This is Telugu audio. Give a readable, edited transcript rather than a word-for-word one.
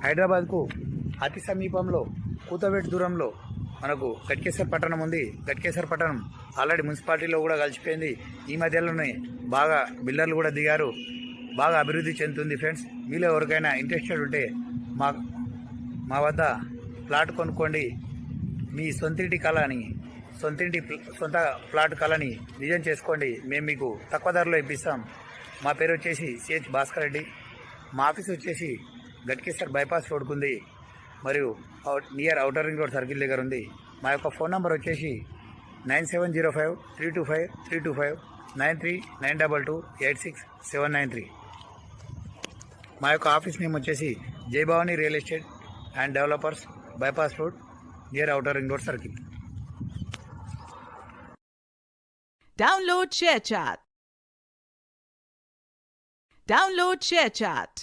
హైదరాబాద్కు అతి సమీపంలో కూతవేటు దూరంలో మనకు గట్కేసర్ పట్టణం ఉంది. గట్కేసర్ పట్టణం ఆల్రెడీ మున్సిపాలిటీలో కూడా కలిసిపోయింది. ఈ మధ్యలోనే బాగా బిల్డర్లు కూడా దిగారు. బాగా అభివృద్ధి చెందుతుంది ఫ్రెండ్స్. మీలో ఎవరికైనా ఇంట్రెస్టెడ్ ఉంటే మా వద్ద ప్లాట్ కొనుక్కోండి. మీ సొంత ప్లాట్ కళని నిజం చేసుకోండి. మేము మీకు తక్కువ ధరలో ఇప్పిస్తాం. మా పేరు వచ్చేసి సిహెచ్ భాస్కర్ రెడ్డి. మా ఆఫీస్ వచ్చేసి గట్కేసర్ బైపాస్ రోడ్కు ఉంది, మరియు near outer ring road circle దగ్గర ఉంది. మా యొక్క ఫోన్ నంబర్ వచ్చేసి 9705325325 9392286793. మా యొక్క ఆఫీస్ నేమ్ వచ్చేసి జై Bhavani real estate and developers, bypass road, near outer ring road circle. Download ShareChat.